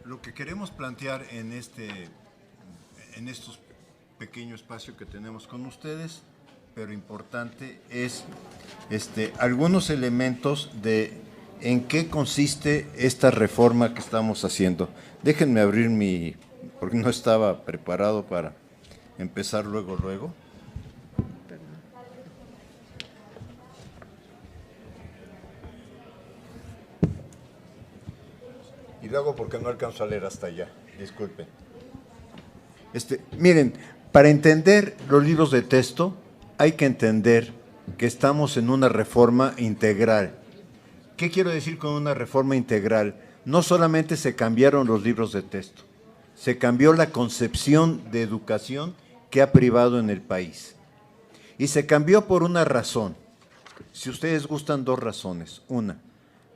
Lo que queremos plantear en estos pequeños espacios que tenemos con ustedes, pero importante, es algunos elementos de en qué consiste esta reforma que estamos haciendo. Déjenme abrir porque no estaba preparado para empezar luego. Y luego porque no alcanzo a leer hasta allá, disculpen. Miren, para entender los libros de texto hay que entender que estamos en una reforma integral. ¿Qué quiero decir con una reforma integral? No solamente se cambiaron los libros de texto, se cambió la concepción de educación que ha privado en el país. Y se cambió por una razón. Si ustedes gustan, dos razones. Una,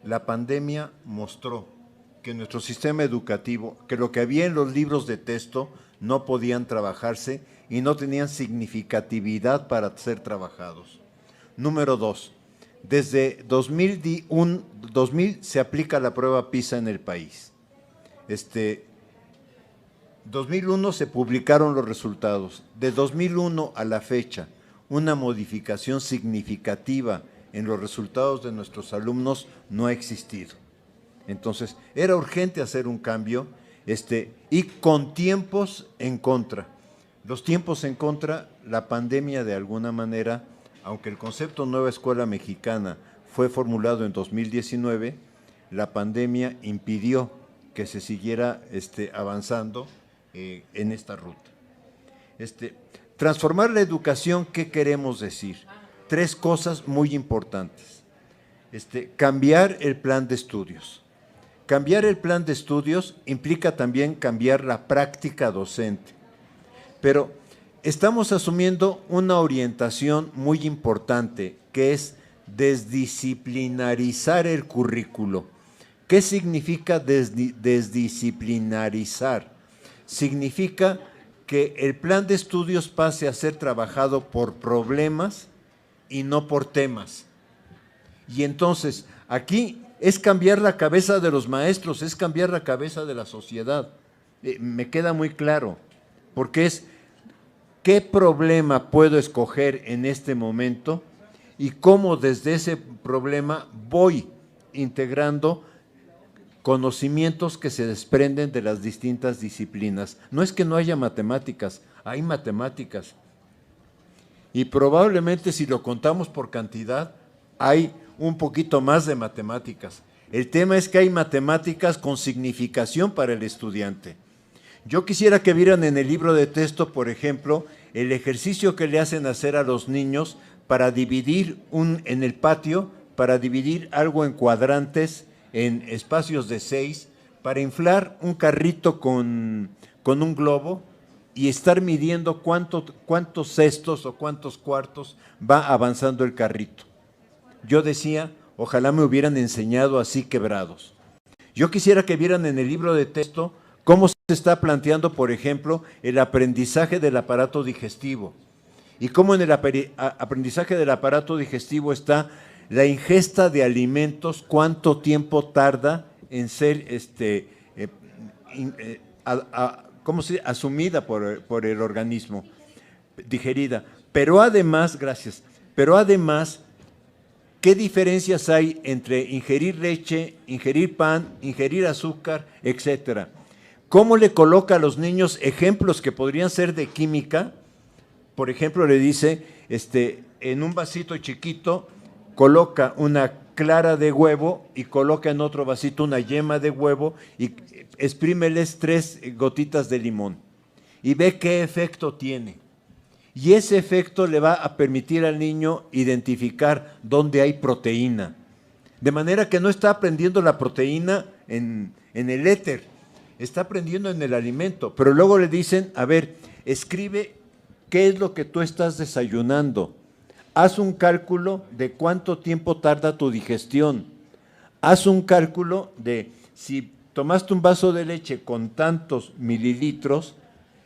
la pandemia mostró que nuestro sistema educativo, que lo que había en los libros de texto no podían trabajarse y no tenían significatividad para ser trabajados. Número dos, desde 2000 se aplica la prueba PISA en el país. 2001 se publicaron los resultados. De 2001 a la fecha, una modificación significativa en los resultados de nuestros alumnos no ha existido. Entonces, era urgente hacer un cambio y con tiempos en contra. Los tiempos en contra, la pandemia de alguna manera, aunque el concepto Nueva Escuela Mexicana fue formulado en 2019, la pandemia impidió que se siguiera avanzando en esta ruta. Transformar la educación, ¿qué queremos decir? Tres cosas muy importantes. Cambiar el plan de estudios. Cambiar el plan de estudios implica también cambiar la práctica docente. Pero estamos asumiendo una orientación muy importante, que es desdisciplinarizar el currículo. ¿Qué significa desdisciplinarizar? Significa que el plan de estudios pase a ser trabajado por problemas y no por temas. Y entonces, aquí es cambiar la cabeza de los maestros, es cambiar la cabeza de la sociedad. Me queda muy claro, porque es qué problema puedo escoger en este momento y cómo desde ese problema voy integrando conocimientos que se desprenden de las distintas disciplinas. No es que no haya matemáticas, hay matemáticas. Y probablemente si lo contamos por cantidad, hay un poquito más de matemáticas. El tema es que hay matemáticas con significación para el estudiante. Yo quisiera que vieran en el libro de texto, por ejemplo, el ejercicio que le hacen hacer a los niños para dividir en el patio, para dividir algo en cuadrantes, en espacios de 6, para inflar un carrito con un globo y estar midiendo cuántos cestos o cuántos cuartos va avanzando el carrito. Yo decía, ojalá me hubieran enseñado así quebrados. Yo quisiera que vieran en el libro de texto cómo se está planteando, por ejemplo, el aprendizaje del aparato digestivo. Y cómo en el aprendizaje del aparato digestivo está la ingesta de alimentos, cuánto tiempo tarda en ser ¿cómo se dice? Asumida por el organismo, digerida. Pero además, ¿qué diferencias hay entre ingerir leche, ingerir pan, ingerir azúcar, etcétera? ¿Cómo le coloca a los niños ejemplos que podrían ser de química? Por ejemplo, le dice, en un vasito chiquito, coloca una clara de huevo y coloca en otro vasito una yema de huevo y exprímeles 3 gotitas de limón y ve qué efecto tiene. Y ese efecto le va a permitir al niño identificar dónde hay proteína. De manera que no está aprendiendo la proteína en el éter, está aprendiendo en el alimento. Pero luego le dicen, a ver, escribe qué es lo que tú estás desayunando. Haz un cálculo de cuánto tiempo tarda tu digestión. Haz un cálculo de si tomaste un vaso de leche con tantos mililitros,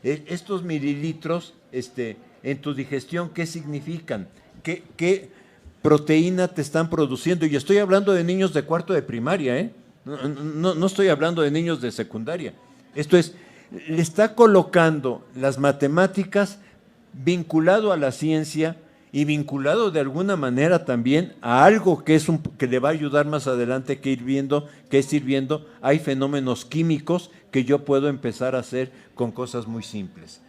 estos mililitros en tu digestión, ¿qué significan? ¿Qué proteína te están produciendo? Y estoy hablando de niños de cuarto de primaria, No estoy hablando de niños de secundaria. Esto es, le está colocando las matemáticas vinculado a la ciencia y vinculado de alguna manera también a algo que que le va a ayudar más adelante que ir viendo, hay fenómenos químicos que yo puedo empezar a hacer con cosas muy simples.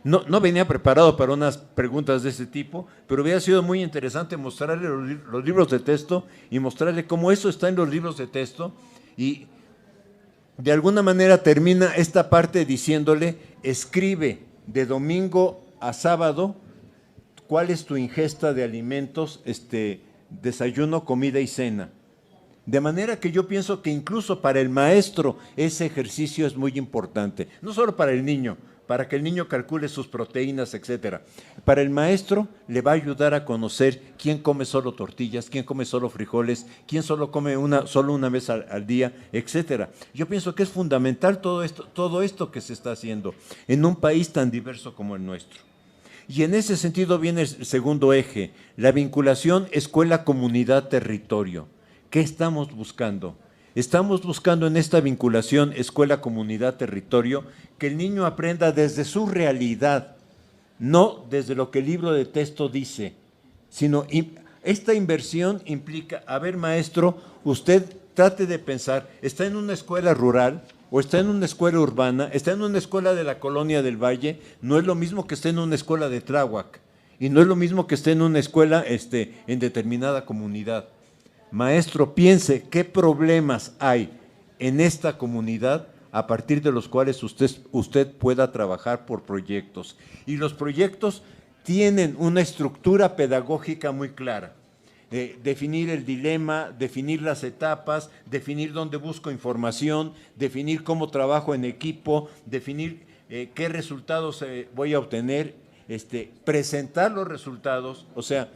No venía preparado para unas preguntas de ese tipo, pero hubiera sido muy interesante mostrarle los libros de texto y mostrarle cómo eso está en los libros de texto, y de alguna manera termina esta parte diciéndole: escribe de domingo a sábado cuál es tu ingesta de alimentos, desayuno, comida y cena. De manera que yo pienso que incluso para el maestro ese ejercicio es muy importante, no solo para el niño, para que el niño calcule sus proteínas, etcétera. Para el maestro le va a ayudar a conocer quién come solo tortillas, quién come solo frijoles, quién solo come solo una vez al día, etcétera. Yo pienso que es fundamental todo esto que se está haciendo en un país tan diverso como el nuestro. Y en ese sentido viene el segundo eje, la vinculación escuela-comunidad-territorio. ¿Qué estamos buscando? Estamos buscando en esta vinculación escuela-comunidad-territorio que el niño aprenda desde su realidad, no desde lo que el libro de texto dice, sino esta inversión implica: a ver, maestro, usted trate de pensar, ¿está en una escuela rural o está en una escuela urbana? ¿Está en una escuela de la Colonia del Valle? No es lo mismo que esté en una escuela de Tláhuac, y no es lo mismo que esté en una escuela en determinada comunidad. Maestro, piense qué problemas hay en esta comunidad a partir de los cuales usted pueda trabajar por proyectos. Y los proyectos tienen una estructura pedagógica muy clara. Definir el dilema, definir las etapas, definir dónde busco información, definir cómo trabajo en equipo, definir qué resultados voy a obtener, presentar los resultados. O sea,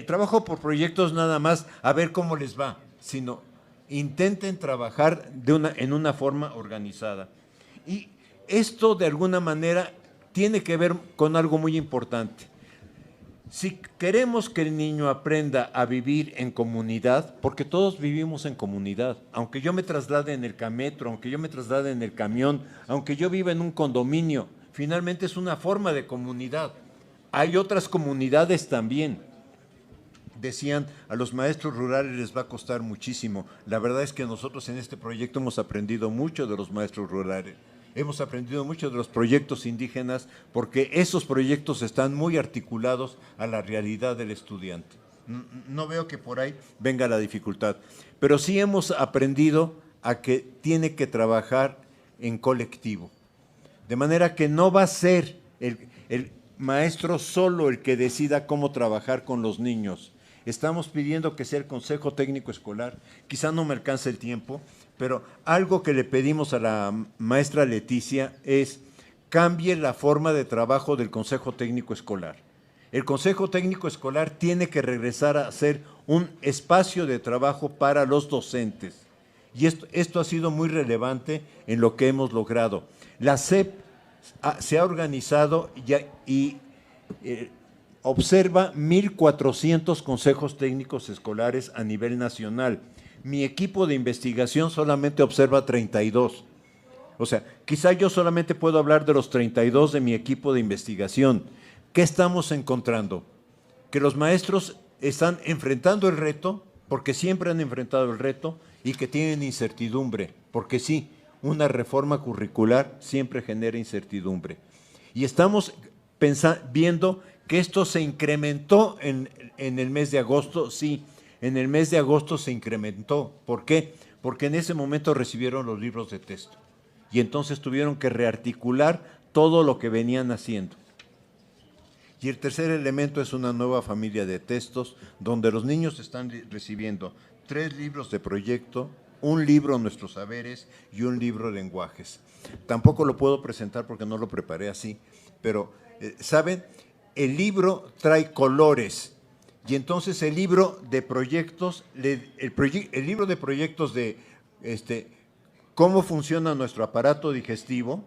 trabajo por proyectos nada más a ver cómo les va, sino intenten trabajar en una forma organizada. Y esto de alguna manera tiene que ver con algo muy importante. Si queremos que el niño aprenda a vivir en comunidad, porque todos vivimos en comunidad, aunque yo me traslade en el cametro, aunque yo me traslade en el camión, aunque yo viva en un condominio, finalmente es una forma de comunidad. Hay otras comunidades también. Decían, a los maestros rurales les va a costar muchísimo. La verdad es que nosotros en este proyecto hemos aprendido mucho de los maestros rurales. Hemos aprendido mucho de los proyectos indígenas, porque esos proyectos están muy articulados a la realidad del estudiante. No veo que por ahí venga la dificultad, pero sí hemos aprendido a que tiene que trabajar en colectivo. De manera que no va a ser el maestro solo el que decida cómo trabajar con los niños. Estamos pidiendo que sea el Consejo Técnico Escolar. Quizá no me alcance el tiempo, pero algo que le pedimos a la maestra Leticia es: cambie la forma de trabajo del Consejo Técnico Escolar. El Consejo Técnico Escolar tiene que regresar a ser un espacio de trabajo para los docentes. Y esto ha sido muy relevante en lo que hemos logrado. La SEP se ha organizado y observa 1,400 consejos técnicos escolares a nivel nacional. Mi equipo de investigación solamente observa 32. O sea, quizá yo solamente puedo hablar de los 32 de mi equipo de investigación. ¿Qué estamos encontrando? Que los maestros están enfrentando el reto, porque siempre han enfrentado el reto, y que tienen incertidumbre, porque sí, una reforma curricular siempre genera incertidumbre. Y estamos viendo que esto se incrementó en el mes de agosto. Sí, en el mes de agosto se incrementó. ¿Por qué? Porque en ese momento recibieron los libros de texto y entonces tuvieron que rearticular todo lo que venían haciendo. Y el tercer elemento es una nueva familia de textos donde los niños están recibiendo 3 libros de proyecto, un libro Nuestros Saberes y un libro Lenguajes. Tampoco lo puedo presentar porque no lo preparé así, pero, ¿saben? El libro trae colores y entonces el libro de proyectos, el libro de proyectos de cómo funciona nuestro aparato digestivo,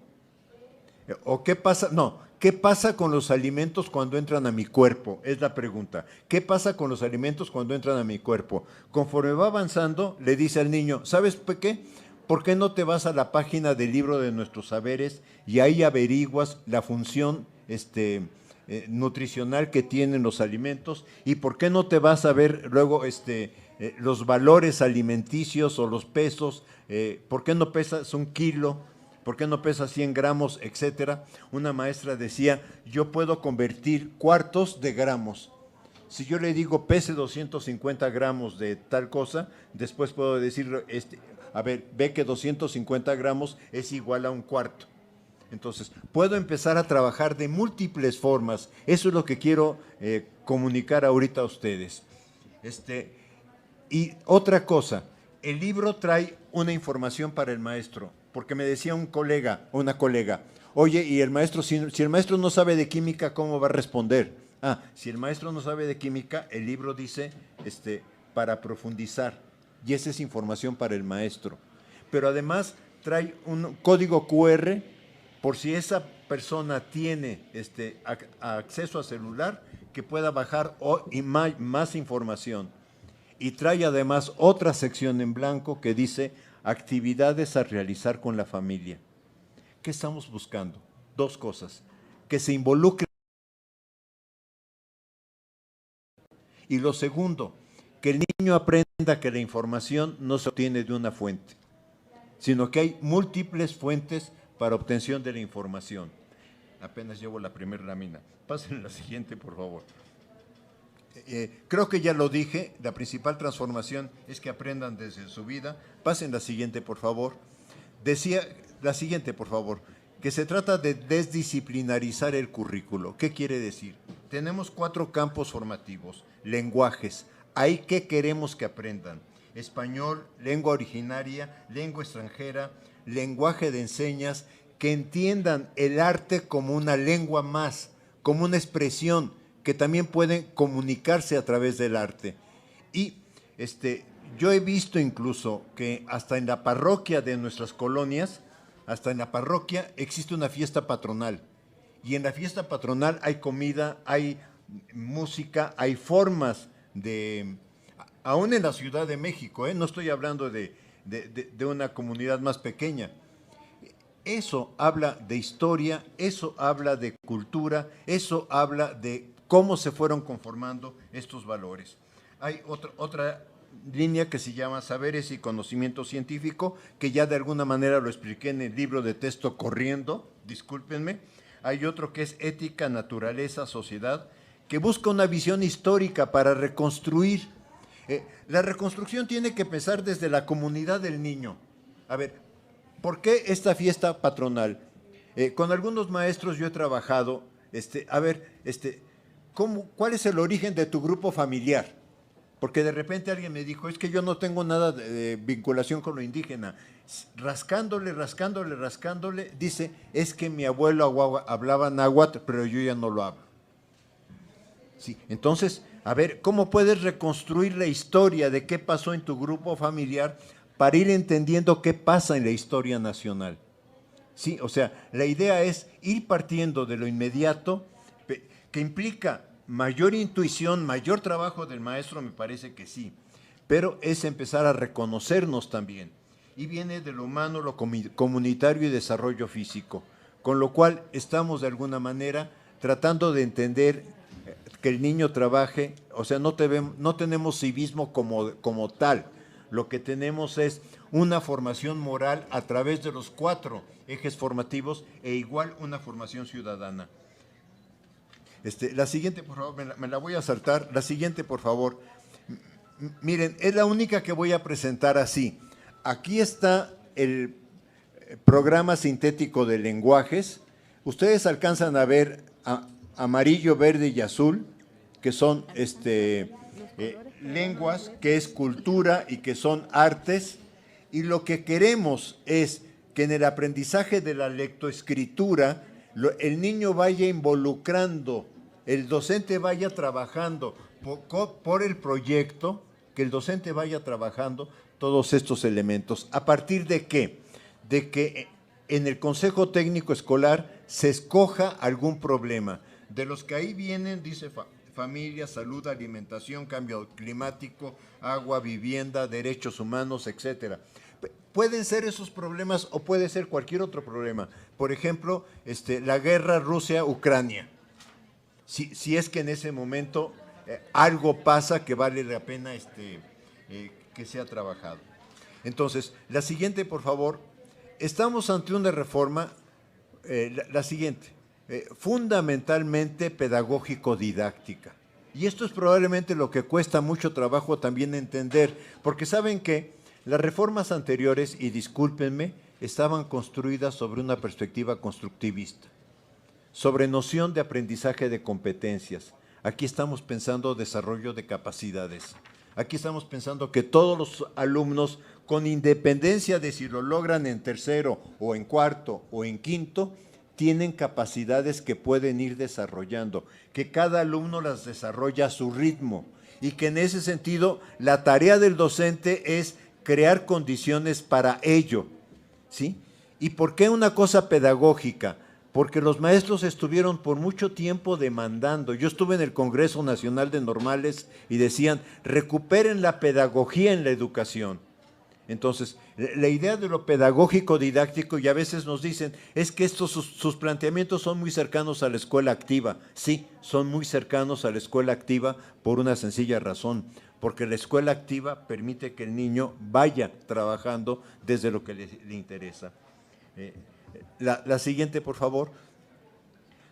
o qué pasa, no, ¿Qué pasa con los alimentos cuando entran a mi cuerpo? Es la pregunta. ¿Qué pasa con los alimentos cuando entran a mi cuerpo? Conforme va avanzando, le dice al niño, ¿sabes qué? ¿Por qué no te vas a la página del libro de nuestros saberes y ahí averiguas la función nutricional que tienen los alimentos? ¿Y por qué no te vas a ver luego los valores alimenticios o los pesos? ¿Por qué no pesas 1 kilo? ¿Por qué no pesa 100 gramos, etcétera? Una maestra decía, yo puedo convertir cuartos de gramos. Si yo le digo pese 250 gramos de tal cosa, después puedo decir, a ver, ve que 250 gramos es igual a 1/4. Entonces, puedo empezar a trabajar de múltiples formas. Eso es lo que quiero comunicar ahorita a ustedes. Y otra cosa, el libro trae una información para el maestro, porque me decía un colega, una colega, oye, y el maestro, si el maestro no sabe de química, ¿cómo va a responder? Si el maestro no sabe de química, el libro dice para profundizar, y esa es información para el maestro. Pero además trae un código QR, por si esa persona tiene acceso a celular, que pueda bajar más información. Y trae además otra sección en blanco que dice actividades a realizar con la familia. ¿Qué estamos buscando? 2 cosas. Que se involucre. Y lo segundo, que el niño aprenda que la información no se obtiene de una fuente, sino que hay múltiples fuentes para obtención de la información. Apenas llevo la primera lámina. Pasen la siguiente, por favor. Creo que ya lo dije, la principal transformación es que aprendan desde su vida. Pasen la siguiente, por favor. Decía, la siguiente, por favor, que se trata de desdisciplinarizar el currículo. ¿Qué quiere decir? Tenemos 4 campos formativos, lenguajes. ¿Ahí qué queremos que aprendan? Español, lengua originaria, lengua extranjera, lenguaje de enseñas, que entiendan el arte como una lengua más, como una expresión, que también pueden comunicarse a través del arte. Y yo he visto incluso que hasta en la parroquia de nuestras colonias, hasta en la parroquia existe una fiesta patronal. Y en la fiesta patronal hay comida, hay música, hay formas de... Aún en la Ciudad de México, no estoy hablando de una comunidad más pequeña. Eso habla de historia, eso habla de cultura, eso habla de cómo se fueron conformando estos valores. Hay otra línea que se llama Saberes y Conocimiento Científico, que ya de alguna manera lo expliqué en el libro de texto corriendo, discúlpenme. Hay otro que es Ética, Naturaleza, Sociedad, que busca una visión histórica para reconstruir. La reconstrucción tiene que empezar desde la comunidad del niño. A ver, ¿por qué esta fiesta patronal? Con algunos maestros yo he trabajado, ¿cuál es el origen de tu grupo familiar? Porque de repente alguien me dijo, es que yo no tengo nada de vinculación con lo indígena. Rascándole, dice, es que mi abuelo hablaba náhuatl, pero yo ya no lo hablo. Sí, entonces, a ver, ¿cómo puedes reconstruir la historia de qué pasó en tu grupo familiar para ir entendiendo qué pasa en la historia nacional? Sí, o sea, la idea es ir partiendo de lo inmediato, que implica mayor intuición, mayor trabajo del maestro, me parece que sí, pero es empezar a reconocernos también. Y viene de lo humano, lo comunitario y desarrollo físico, con lo cual estamos de alguna manera tratando de entender que el niño trabaje, o sea, no tenemos civismo como tal, lo que tenemos es una formación moral a través de los 4 ejes formativos e igual una formación ciudadana. La siguiente, por favor, me la voy a saltar. La siguiente, por favor. Miren, es la única que voy a presentar así. Aquí está el programa sintético de lenguajes. Ustedes alcanzan a ver amarillo, verde y azul, que son lenguas, que es cultura y que son artes. Y lo que queremos es que en el aprendizaje de la lectoescritura el niño vaya involucrando, el docente vaya trabajando por el proyecto, que el docente vaya trabajando todos estos elementos. ¿A partir de qué? De que en el Consejo Técnico Escolar se escoja algún problema. De los que ahí vienen, dice familia, salud, alimentación, cambio climático, agua, vivienda, derechos humanos, etcétera. Pueden ser esos problemas o puede ser cualquier otro problema. Por ejemplo, la guerra Rusia-Ucrania. Si es que en ese momento algo pasa que vale la pena que sea trabajado. Entonces, la siguiente, por favor. Estamos ante una reforma, la siguiente, fundamentalmente pedagógico-didáctica. Y esto es probablemente lo que cuesta mucho trabajo también entender, porque saben que las reformas anteriores, y discúlpenme, estaban construidas sobre una perspectiva constructivista, sobre noción de aprendizaje de competencias. Aquí estamos pensando desarrollo de capacidades. Aquí estamos pensando que todos los alumnos, con independencia de si lo logran en tercero o en cuarto o en quinto, tienen capacidades que pueden ir desarrollando, que cada alumno las desarrolla a su ritmo y que en ese sentido la tarea del docente es crear condiciones para ello, ¿sí? ¿Y por qué una cosa pedagógica? Porque los maestros estuvieron por mucho tiempo demandando. Yo estuve en el Congreso Nacional de Normales y decían, recuperen la pedagogía en la educación. Entonces, la idea de lo pedagógico didáctico, y a veces nos dicen, es que sus planteamientos son muy cercanos a la escuela activa. Sí, son muy cercanos a la escuela activa por una sencilla razón, porque la escuela activa permite que el niño vaya trabajando desde lo que le interesa. La siguiente, por favor.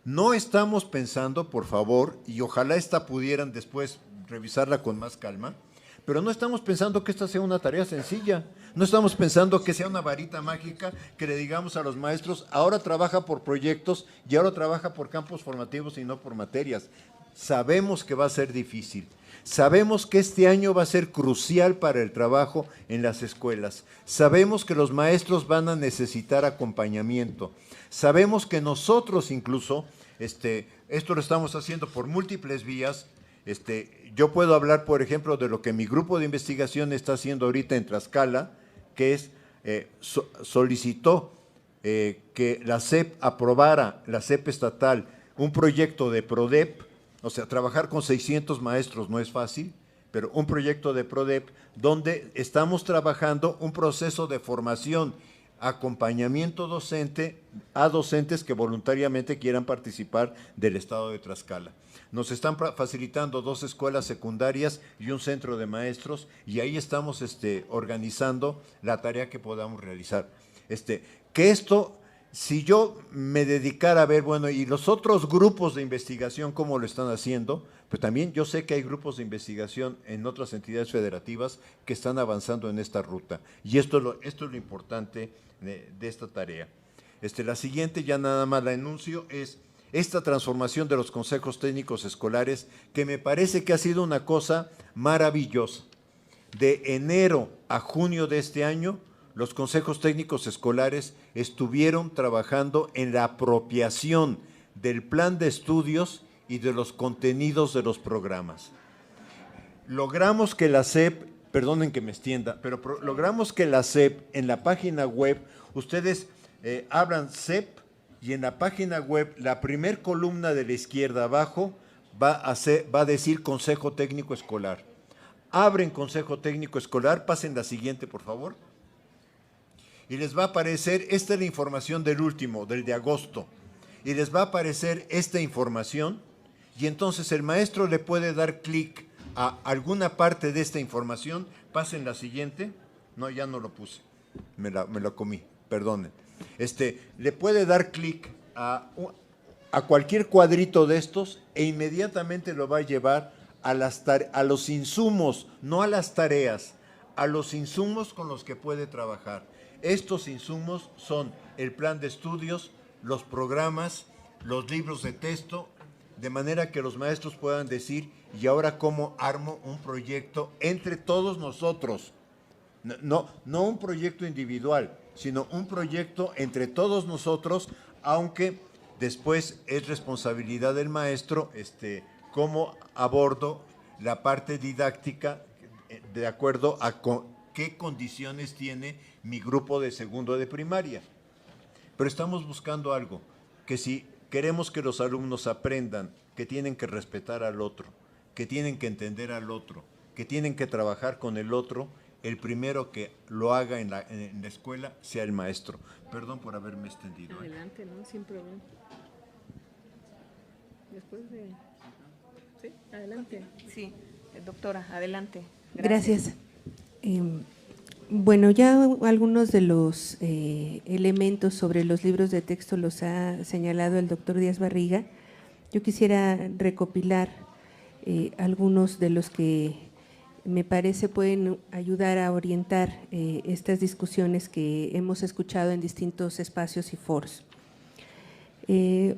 No estamos pensando, por favor, y ojalá esta pudieran después revisarla con más calma, pero no estamos pensando que esta sea una tarea sencilla. No estamos pensando que sea una varita mágica que le digamos a los maestros, ahora trabaja por proyectos y ahora trabaja por campos formativos y no por materias. Sabemos que va a ser difícil. Sabemos que este año va a ser crucial para el trabajo en las escuelas. Sabemos que los maestros van a necesitar acompañamiento. Sabemos que nosotros incluso, esto lo estamos haciendo por múltiples vías. Yo puedo hablar, por ejemplo, de lo que mi grupo de investigación está haciendo ahorita en Tlaxcala, que es, solicitó que la SEP aprobara, la SEP estatal, un proyecto de PRODEP. O sea, trabajar con 600 maestros no es fácil, pero un proyecto de PRODEP donde estamos trabajando un proceso de formación, acompañamiento docente a docentes que voluntariamente quieran participar del estado de Tlaxcala. Nos están facilitando 2 escuelas secundarias y un centro de maestros y ahí estamos organizando la tarea que podamos realizar. Que esto, si yo me dedicara a ver, bueno, y los otros grupos de investigación, ¿cómo lo están haciendo? Pues también yo sé que hay grupos de investigación en otras entidades federativas que están avanzando en esta ruta. Y esto es lo importante de esta tarea. La siguiente, ya nada más la enuncio, es esta transformación de los consejos técnicos escolares, que me parece que ha sido una cosa maravillosa. De enero a junio de este año, los consejos técnicos escolares estuvieron trabajando en la apropiación del plan de estudios y de los contenidos de los programas. Logramos que la SEP, perdonen que me extienda, pero logramos que la SEP en la página web, ustedes abran SEP y en la página web la primer columna de la izquierda abajo va a decir Consejo Técnico Escolar. Abren Consejo Técnico Escolar, pasen la siguiente, por favor. Y les va a aparecer, esta es la información del último, del de agosto, y les va a aparecer esta información, y entonces el maestro le puede dar clic a alguna parte de esta información. Pasen la siguiente. No, ya no lo puse, me lo comí, perdonen. Le puede dar clic a cualquier cuadrito de estos e inmediatamente lo va a llevar a los insumos, no a las tareas, a los insumos con los que puede trabajar. Estos insumos son el plan de estudios, los programas, los libros de texto, de manera que los maestros puedan decir, ¿y ahora cómo armo un proyecto entre todos nosotros? No un proyecto individual, sino un proyecto entre todos nosotros, aunque después es responsabilidad del maestro cómo abordo la parte didáctica de acuerdo a qué condiciones tiene mi grupo de segundo de primaria. pero estamos buscando algo, que si queremos que los alumnos aprendan que tienen que respetar al otro, que tienen que entender al otro, que tienen que trabajar con el otro, el primero que lo haga en la escuela sea el maestro. Perdón por haberme extendido. Adelante, ¿no? Sin problema. Después de… Sí, adelante. Sí, doctora, adelante. Gracias. Bueno, ya algunos de los elementos sobre los libros de texto los ha señalado el doctor Díaz Barriga. Yo quisiera recopilar algunos de los que me parece pueden ayudar a orientar estas discusiones que hemos escuchado en distintos espacios y foros.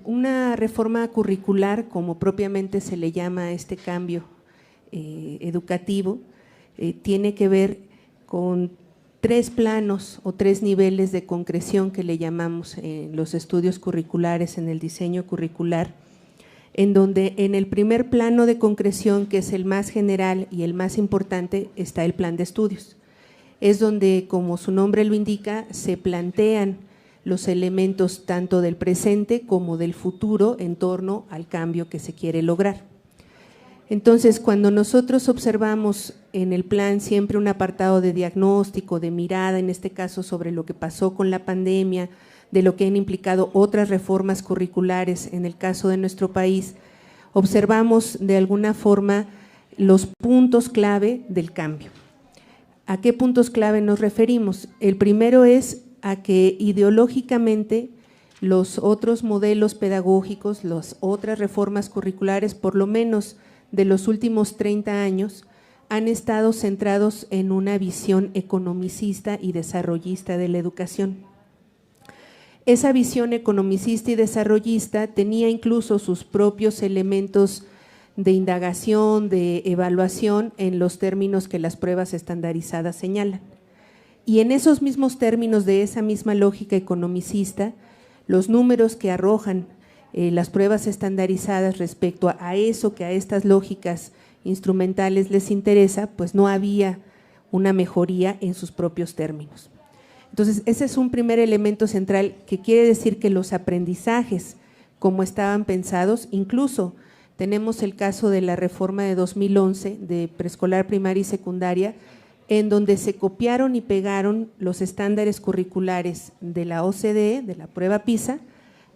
Una reforma curricular, como propiamente se le llama a este cambio educativo, tiene que ver con 3 planos o 3 niveles de concreción que le llamamos en los estudios curriculares, en el diseño curricular, en donde en el primer plano de concreción, que es el más general y el más importante, está el plan de estudios. Es donde, como su nombre lo indica, se plantean los elementos tanto del presente como del futuro en torno al cambio que se quiere lograr. Entonces, cuando nosotros observamos en el plan siempre un apartado de diagnóstico, de mirada, en este caso sobre lo que pasó con la pandemia, de lo que han implicado otras reformas curriculares en el caso de nuestro país, observamos de alguna forma los puntos clave del cambio. ¿A qué puntos clave nos referimos? El primero es a que ideológicamente los otros modelos pedagógicos, las otras reformas curriculares, por lo menos de los últimos 30 años, han estado centrados en una visión economicista y desarrollista de la educación. Esa visión economicista y desarrollista tenía incluso sus propios elementos de indagación, de evaluación en los términos que las pruebas estandarizadas señalan. Y en esos mismos términos de esa misma lógica economicista, los números que arrojan las pruebas estandarizadas respecto a eso que a estas lógicas instrumentales les interesa, pues no había una mejoría en sus propios términos. Entonces, ese es un primer elemento central que quiere decir que los aprendizajes, como estaban pensados, incluso tenemos el caso de la reforma de 2011 de preescolar, primaria y secundaria, en donde se copiaron y pegaron los estándares curriculares de la OCDE, de la prueba PISA,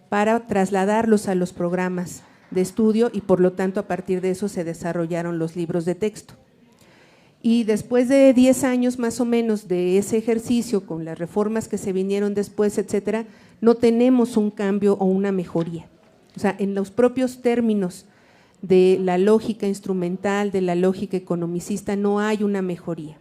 para trasladarlos a los programas de estudio y por lo tanto a partir de eso se desarrollaron los libros de texto. Y después de 10 años más o menos de ese ejercicio, con las reformas que se vinieron después, etcétera, no tenemos un cambio o una mejoría. O sea, en los propios términos de la lógica instrumental, de la lógica economicista, no hay una mejoría.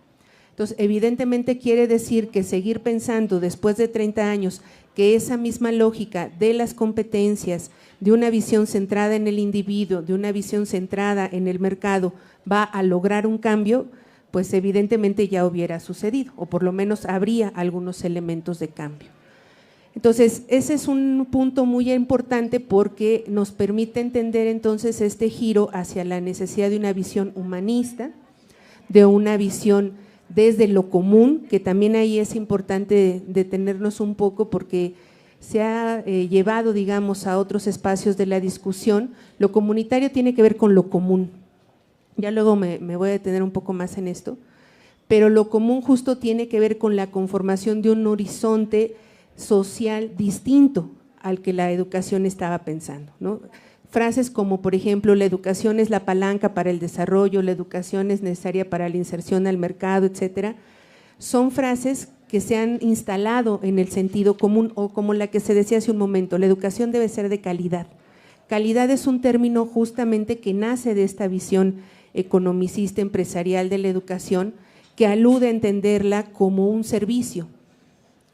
Entonces, evidentemente quiere decir que seguir pensando después de 30 años que esa misma lógica de las competencias, de una visión centrada en el individuo, de una visión centrada en el mercado, va a lograr un cambio, pues evidentemente ya hubiera sucedido, o por lo menos habría algunos elementos de cambio. Entonces, ese es un punto muy importante porque nos permite entender entonces este giro hacia la necesidad de una visión humanista, de una visión desde lo común, que también ahí es importante detenernos un poco porque se ha llevado, digamos, a otros espacios de la discusión. Lo comunitario tiene que ver con lo común. Ya luego me voy a detener un poco más en esto, pero lo común justo tiene que ver con la conformación de un horizonte social distinto al que la educación estaba pensando, ¿no? Frases como, por ejemplo, la educación es la palanca para el desarrollo, la educación es necesaria para la inserción al mercado, etcétera, son frases que se han instalado en el sentido común, o como la que se decía hace un momento, la educación debe ser de calidad. Calidad es un término justamente que nace de esta visión economicista empresarial de la educación, que alude a entenderla como un servicio,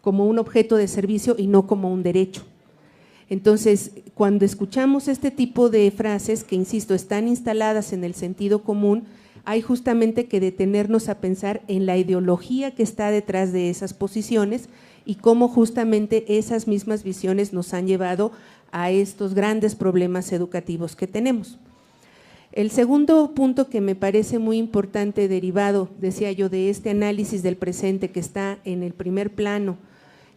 como un objeto de servicio y no como un derecho. Entonces, cuando escuchamos este tipo de frases que, insisto, están instaladas en el sentido común, hay justamente que detenernos a pensar en la ideología que está detrás de esas posiciones y cómo justamente esas mismas visiones nos han llevado a estos grandes problemas educativos que tenemos. El segundo punto que me parece muy importante, derivado, decía yo, de este análisis del presente que está en el primer plano,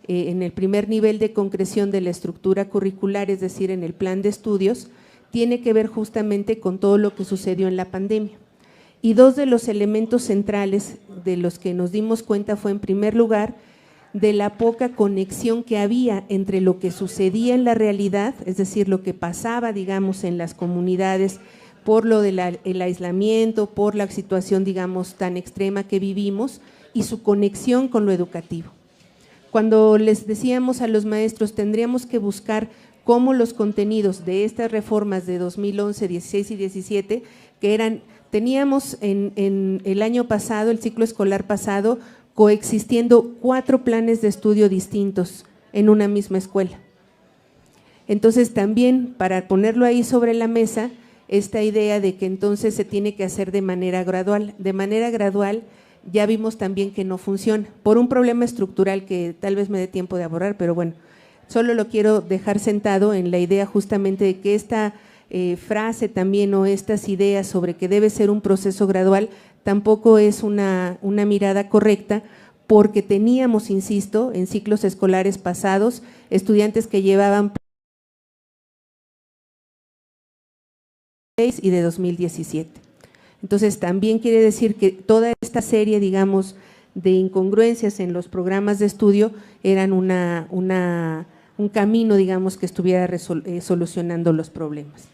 en el primer nivel de concreción de la estructura curricular, es decir, en el plan de estudios, tiene que ver justamente con todo lo que sucedió en la pandemia. Y dos de los elementos centrales de los que nos dimos cuenta fue, en primer lugar, de la poca conexión que había entre lo que sucedía en la realidad, es decir, lo que pasaba, digamos, en las comunidades por lo del aislamiento, por la situación, digamos, tan extrema que vivimos, y su conexión con lo educativo. Cuando les decíamos a los maestros, tendríamos que buscar cómo los contenidos de estas reformas de 2011, 16 y 17, teníamos en el año pasado, el ciclo escolar pasado, coexistiendo 4 planes de estudio distintos en una misma escuela. Entonces también, para ponerlo ahí sobre la mesa, esta idea de que entonces se tiene que hacer de manera gradual. De manera gradual ya vimos también que no funciona, por un problema estructural que tal vez me dé tiempo de abordar, pero bueno, solo lo quiero dejar sentado en la idea justamente de que esta frase también, o estas ideas sobre que debe ser un proceso gradual, tampoco es una mirada correcta, porque teníamos, insisto, en ciclos escolares pasados, estudiantes que llevaban y de 2017. Entonces, también quiere decir que toda esta serie, digamos, de incongruencias en los programas de estudio eran un camino, digamos, que estuviera solucionando los problemas.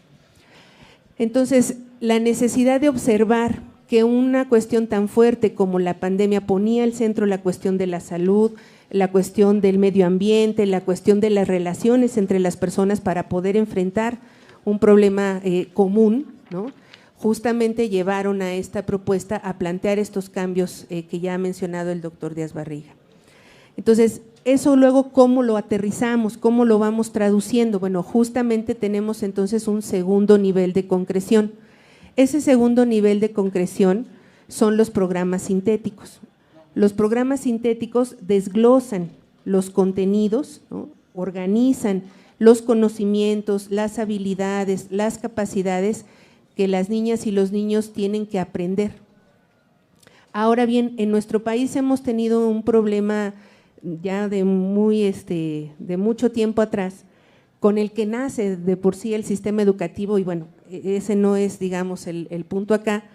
Entonces, la necesidad de observar que una cuestión tan fuerte como la pandemia ponía al centro la cuestión de la salud, la cuestión del medio ambiente, la cuestión de las relaciones entre las personas para poder enfrentar un problema común, ¿no? Justamente llevaron a esta propuesta a plantear estos cambios que ya ha mencionado el doctor Díaz Barriga. Entonces, eso luego, ¿cómo lo aterrizamos? ¿Cómo lo vamos traduciendo? Bueno, justamente tenemos entonces un segundo nivel de concreción. Ese segundo nivel de concreción son los programas sintéticos. Los programas sintéticos desglosan los contenidos, ¿no? Organizan los conocimientos, las habilidades, las capacidades que las niñas y los niños tienen que aprender. Ahora bien, en nuestro país hemos tenido un problema ya de mucho tiempo atrás, con el que nace de por sí el sistema educativo, y bueno, ese no es, digamos, el punto acá,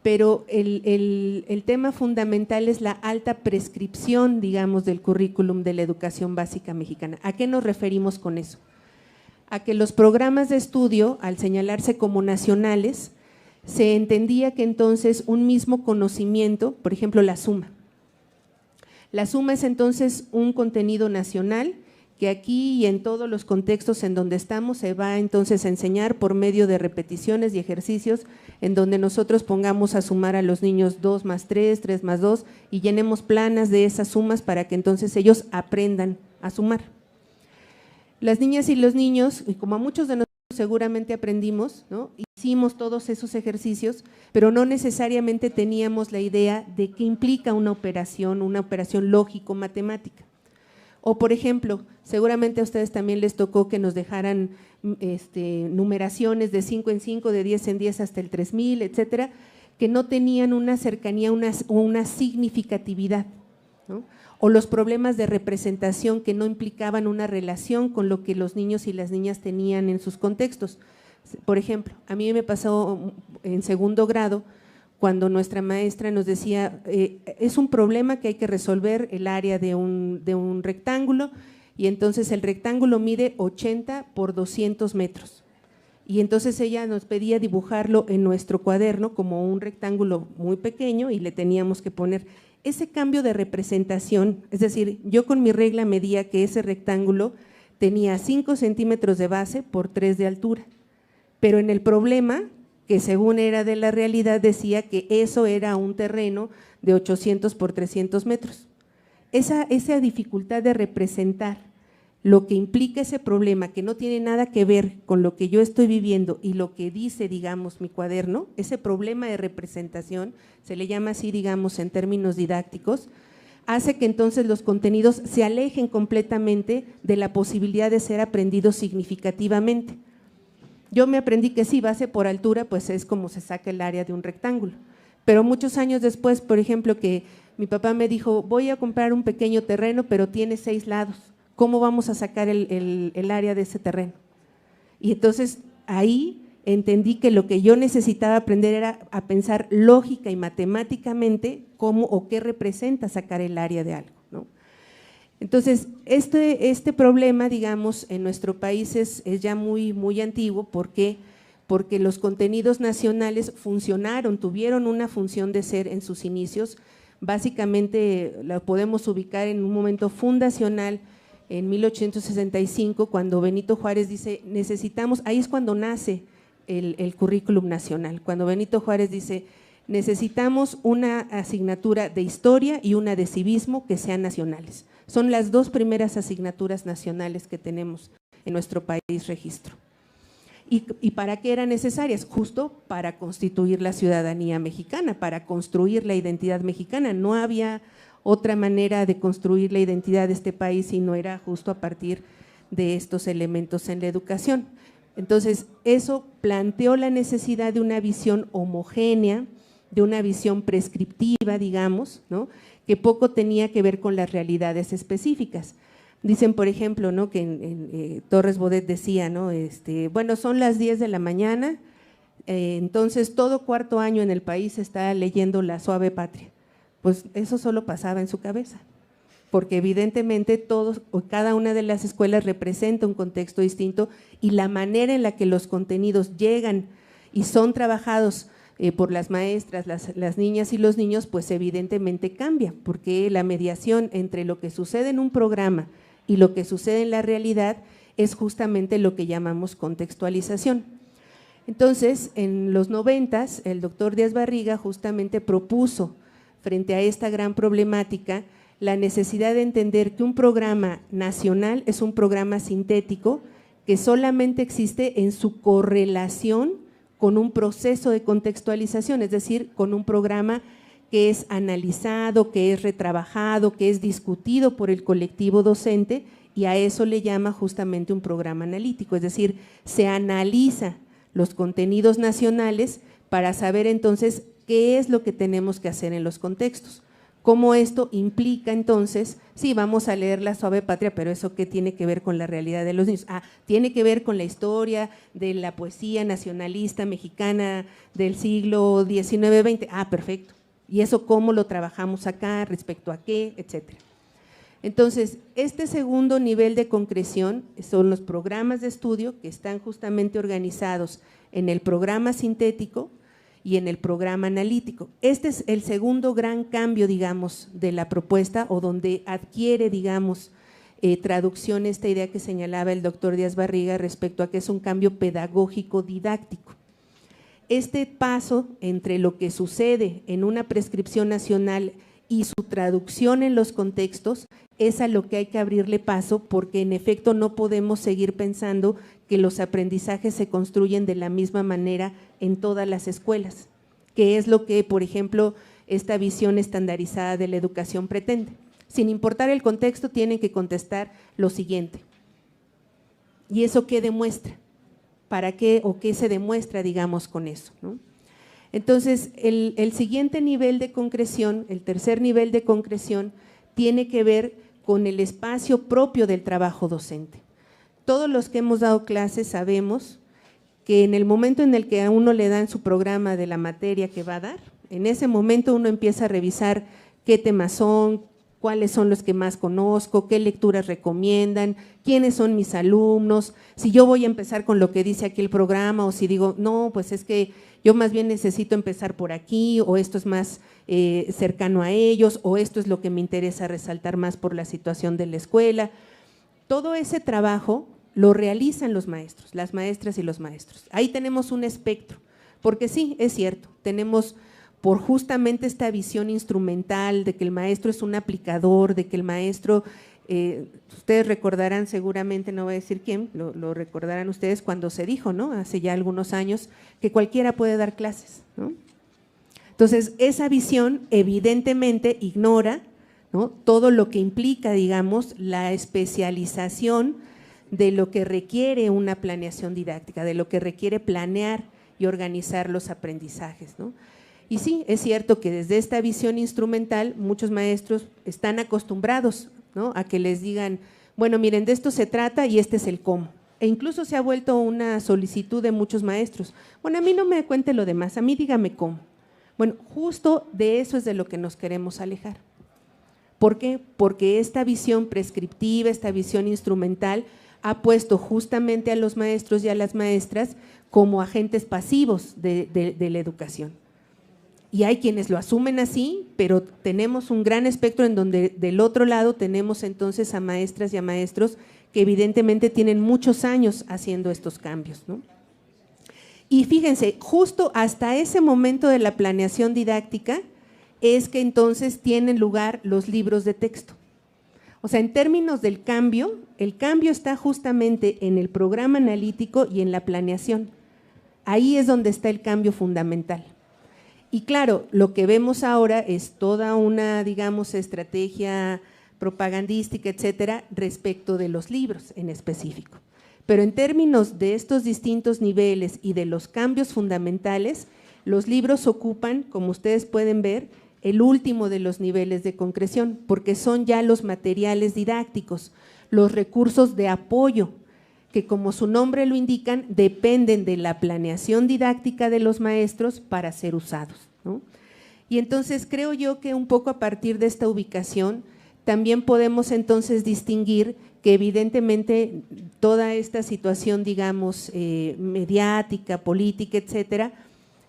pero el tema fundamental es la alta prescripción, digamos, del currículum de la educación básica mexicana. ¿A qué nos referimos con eso? A que los programas de estudio, al señalarse como nacionales, se entendía que entonces un mismo conocimiento, por ejemplo, la suma. La suma es entonces un contenido nacional que aquí y en todos los contextos en donde estamos se va entonces a enseñar por medio de repeticiones y ejercicios en donde nosotros pongamos a sumar a los niños 2 más 3, 3 más 2 y llenemos planas de esas sumas para que entonces ellos aprendan a sumar. Las niñas y los niños, y como a muchos de nosotros seguramente aprendimos, ¿no? Hicimos todos esos ejercicios, pero no necesariamente teníamos la idea de qué implica una operación lógico-matemática. O por ejemplo, seguramente a ustedes también les tocó que nos dejaran numeraciones de 5 en 5, de 10 en 10 hasta el 3000, etcétera, que no tenían una cercanía, una significatividad, ¿no? O los problemas de representación que no implicaban una relación con lo que los niños y las niñas tenían en sus contextos. Por ejemplo, a mí me pasó en segundo grado cuando nuestra maestra nos decía, es un problema que hay que resolver el área de un rectángulo y entonces el rectángulo mide 80 por 200 metros. Y entonces ella nos pedía dibujarlo en nuestro cuaderno como un rectángulo muy pequeño y le teníamos que poner ese cambio de representación, es decir, yo con mi regla medía que ese rectángulo tenía 5 centímetros de base por 3 de altura, pero en el problema, que según era de la realidad, decía que eso era un terreno de 800 por 300 metros. Esa dificultad de representar lo que implica ese problema, que no tiene nada que ver con lo que yo estoy viviendo y lo que dice, digamos, mi cuaderno, ese problema de representación, se le llama así, digamos, en términos didácticos, hace que entonces los contenidos se alejen completamente de la posibilidad de ser aprendidos significativamente. Yo me aprendí que sí, base por altura, pues es como se saca el área de un rectángulo, pero muchos años después, por ejemplo, que Mi papá me dijo, voy a comprar un pequeño terreno, pero tiene 6 lados. ¿Cómo vamos a sacar el área de ese terreno? Y entonces ahí entendí que lo que yo necesitaba aprender era a pensar lógica y matemáticamente cómo o qué representa sacar el área de algo, ¿no? Entonces, este problema, digamos, en nuestro país es ya muy antiguo. ¿Por qué? Porque los contenidos nacionales funcionaron, tuvieron una función de ser en sus inicios. Básicamente la podemos ubicar en un momento fundacional en 1865, cuando Benito Juárez dice, necesitamos, ahí es cuando nace el currículum nacional, cuando Benito Juárez dice, necesitamos una asignatura de historia y una de civismo que sean nacionales. Son las 2 primeras asignaturas nacionales que tenemos en nuestro país registro. ¿Y para qué eran necesarias? Justo para constituir la ciudadanía mexicana, para construir la identidad mexicana. No había otra manera de construir la identidad de este país si no era justo a partir de estos elementos en la educación. Entonces, eso planteó la necesidad de una visión homogénea, de una visión prescriptiva, digamos, ¿no?, que poco tenía que ver con las realidades específicas. Dicen, por ejemplo, ¿no?, que Torres Bodet decía, ¿no?, bueno, son las 10 de la mañana, entonces todo 4º año en el país está leyendo La Suave Patria. Pues eso solo pasaba en su cabeza, porque evidentemente todos o cada una de las escuelas representa un contexto distinto y la manera en la que los contenidos llegan y son trabajados por las maestras, las niñas y los niños, pues evidentemente cambia, porque la mediación entre lo que sucede en un programa y lo que sucede en la realidad es justamente lo que llamamos contextualización. Entonces, en los 90s, el doctor Díaz Barriga justamente propuso, frente a esta gran problemática, la necesidad de entender que un programa nacional es un programa sintético que solamente existe en su correlación con un proceso de contextualización, es decir, con un programa que es analizado, que es retrabajado, que es discutido por el colectivo docente, y a eso le llama justamente un programa analítico, es decir, se analiza los contenidos nacionales para saber entonces qué es lo que tenemos que hacer en los contextos. Cómo esto implica entonces, sí, vamos a leer La Suave Patria, pero ¿eso qué tiene que ver con la realidad de los niños? Tiene que ver con la historia de la poesía nacionalista mexicana del siglo XIX-XX. Perfecto. ¿Y eso cómo lo trabajamos acá, respecto a qué, etcétera? Entonces, este segundo nivel de concreción son los programas de estudio que están justamente organizados en el programa sintético y en el programa analítico. Este es el segundo gran cambio, digamos, de la propuesta, o donde adquiere, digamos, traducción esta idea que señalaba el doctor Díaz Barriga respecto a que es un cambio pedagógico didáctico. Este paso entre lo que sucede en una prescripción nacional y su traducción en los contextos es a lo que hay que abrirle paso, porque en efecto no podemos seguir pensando que los aprendizajes se construyen de la misma manera en todas las escuelas, que es lo que, por ejemplo, esta visión estandarizada de la educación pretende. Sin importar el contexto, tienen que contestar lo siguiente. ¿Y eso qué demuestra? ¿Para qué o qué se demuestra, digamos, con eso, ¿no? Entonces, el siguiente nivel de concreción, el tercer nivel de concreción, tiene que ver con el espacio propio del trabajo docente. Todos los que hemos dado clases sabemos que en el momento en el que a uno le dan su programa de la materia que va a dar, en ese momento uno empieza a revisar qué temas son, cuáles son los que más conozco, qué lecturas recomiendan, quiénes son mis alumnos, si yo voy a empezar con lo que dice aquí el programa, o si digo, no, pues es que yo más bien necesito empezar por aquí, o esto es más cercano a ellos, o esto es lo que me interesa resaltar más por la situación de la escuela. Todo ese trabajo lo realizan los maestros, las maestras y los maestros. Ahí tenemos un espectro, porque sí, es cierto, tenemos por justamente esta visión instrumental de que el maestro es un aplicador, de que el maestro, ustedes recordarán seguramente, no voy a decir quién, lo recordarán ustedes cuando se dijo, ¿no?, hace ya algunos años, que cualquiera puede dar clases, ¿no? Entonces, esa visión evidentemente ignora, ¿no?, todo lo que implica, digamos, la especialización de lo que requiere una planeación didáctica, de lo que requiere planear y organizar los aprendizajes, ¿no? Y sí, es cierto que desde esta visión instrumental muchos maestros están acostumbrados, ¿no?, a que les digan, bueno, miren, de esto se trata y este es el cómo. E incluso se ha vuelto una solicitud de muchos maestros. Bueno, a mí no me cuente lo demás, a mí dígame cómo. Bueno, justo de eso es de lo que nos queremos alejar. ¿Por qué? Porque esta visión prescriptiva, esta visión instrumental, ha puesto justamente a los maestros y a las maestras como agentes pasivos de la educación. Y hay quienes lo asumen así, pero tenemos un gran espectro en donde del otro lado tenemos entonces a maestras y a maestros que evidentemente tienen muchos años haciendo estos cambios, ¿no? Y fíjense, justo hasta ese momento de la planeación didáctica es que entonces tienen lugar los libros de texto. O sea, en términos del cambio, el cambio está justamente en el programa analítico y en la planeación. Ahí es donde está el cambio fundamental. Y claro, lo que vemos ahora es toda una, digamos, estrategia propagandística, etcétera, respecto de los libros en específico. Pero en términos de estos distintos niveles y de los cambios fundamentales, los libros ocupan, como ustedes pueden ver, el último de los niveles de concreción, porque son ya los materiales didácticos, los recursos de apoyo, que como su nombre lo indican, dependen de la planeación didáctica de los maestros para ser usados, ¿no? Y entonces creo yo que un poco a partir de esta ubicación también podemos entonces distinguir que evidentemente toda esta situación, digamos, mediática, política, etcétera,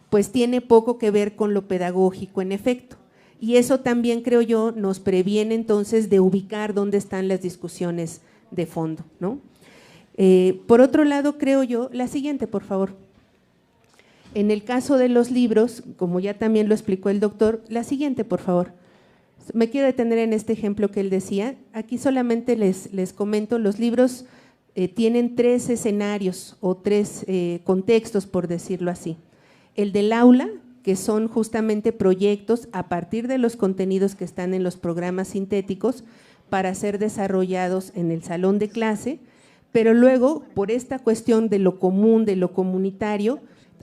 pues tiene poco que ver con lo pedagógico en efecto. Y eso también, creo yo, nos previene entonces de ubicar dónde están las discusiones de fondo, ¿no? Por otro lado, creo yo, la siguiente, por favor. En el caso de los libros, como ya también lo explicó el doctor, la siguiente, por favor. Me quiero detener en este ejemplo que él decía. Aquí solamente les comento, los libros tienen 3 escenarios o 3 contextos, por decirlo así. El del aula, que son justamente proyectos a partir de los contenidos que están en los programas sintéticos para ser desarrollados en el salón de clase, pero luego, por esta cuestión de lo común, de lo comunitario,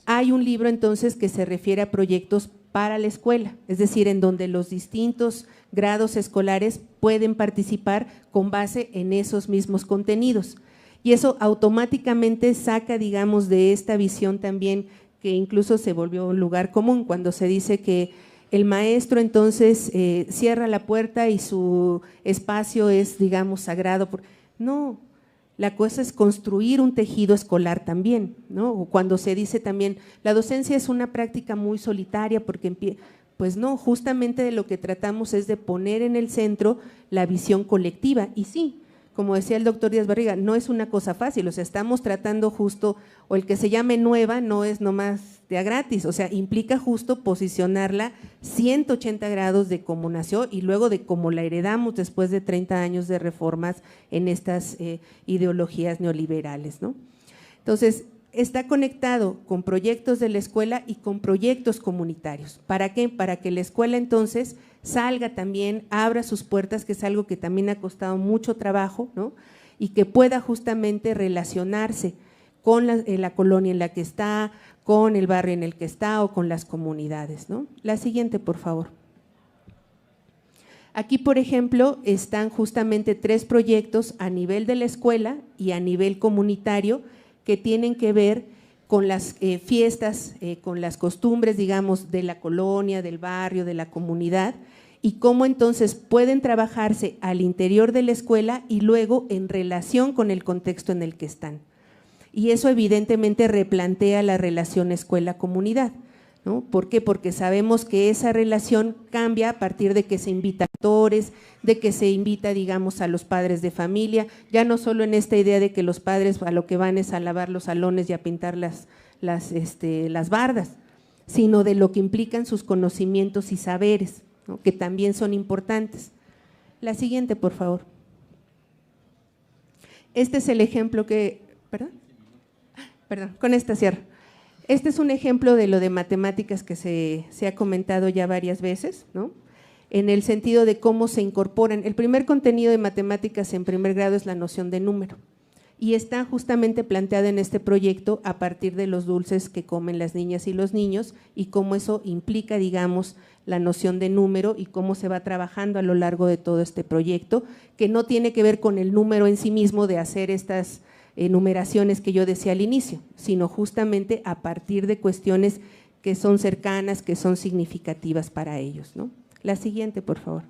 hay un libro entonces que se refiere a proyectos para la escuela, es decir, en donde los distintos grados escolares pueden participar con base en esos mismos contenidos. Y eso automáticamente saca, digamos, de esta visión también que incluso se volvió un lugar común cuando se dice que el maestro entonces cierra la puerta y su espacio es, digamos, sagrado. No, la cosa es construir un tejido escolar también, ¿no? O cuando se dice también, la docencia es una práctica muy solitaria porque pues no, justamente de lo que tratamos es de poner en el centro la visión colectiva. Y sí, como decía el doctor Díaz Barriga, no es una cosa fácil, o sea, estamos tratando justo, o el que se llame nueva no es nomás de a gratis, o sea, implica justo posicionarla 180 grados de cómo nació y luego de cómo la heredamos después de 30 años de reformas en estas ideologías neoliberales, ¿no? Entonces, está conectado con proyectos de la escuela y con proyectos comunitarios. ¿Para qué? Para que la escuela entonces salga también, abra sus puertas, que es algo que también ha costado mucho trabajo, ¿no? Y que pueda justamente relacionarse con la colonia en la que está, con el barrio en el que está o con las comunidades, ¿no? La siguiente, por favor. Aquí, por ejemplo, están justamente 3 proyectos a nivel de la escuela y a nivel comunitario que tienen que ver con las fiestas, con las costumbres, digamos, de la colonia, del barrio, de la comunidad, y cómo entonces pueden trabajarse al interior de la escuela y luego en relación con el contexto en el que están. Y eso evidentemente replantea la relación escuela-comunidad, ¿no? ¿Por qué? Porque sabemos que esa relación cambia a partir de que se invita a actores, de que se invita, digamos, a los padres de familia, ya no solo en esta idea de que los padres a lo que van es a lavar los salones y a pintar las bardas, sino de lo que implican sus conocimientos y saberes, ¿no? Que también son importantes. La siguiente, por favor. Este es el ejemplo que… Perdón, con esta cierro. Este es un ejemplo de lo de matemáticas que se ha comentado ya varias veces, ¿no? En el sentido de cómo se incorporan. El primer contenido de matemáticas en primer grado es la noción de número. y está justamente planteada en este proyecto a partir de los dulces que comen las niñas y los niños y cómo eso implica, digamos, la noción de número y cómo se va trabajando a lo largo de todo este proyecto, que no tiene que ver con el número en sí mismo de hacer estas numeraciones que yo decía al inicio, sino justamente a partir de cuestiones que son cercanas, que son significativas para ellos, ¿no? La siguiente, por favor.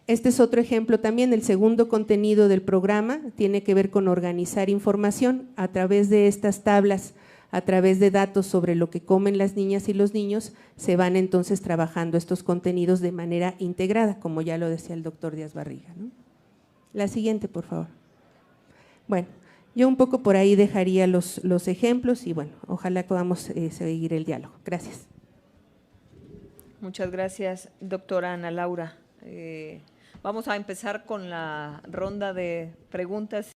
Este es otro ejemplo también, el segundo contenido del programa tiene que ver con organizar información a través de estas tablas, a través de datos sobre lo que comen las niñas y los niños, se van entonces trabajando estos contenidos de manera integrada, como ya lo decía el doctor Díaz Barriga, ¿no? La siguiente, por favor. Bueno, yo un poco por ahí dejaría los ejemplos y bueno, ojalá podamos seguir el diálogo. Gracias. Muchas gracias, doctora Ana Laura. Vamos a empezar con la ronda de preguntas.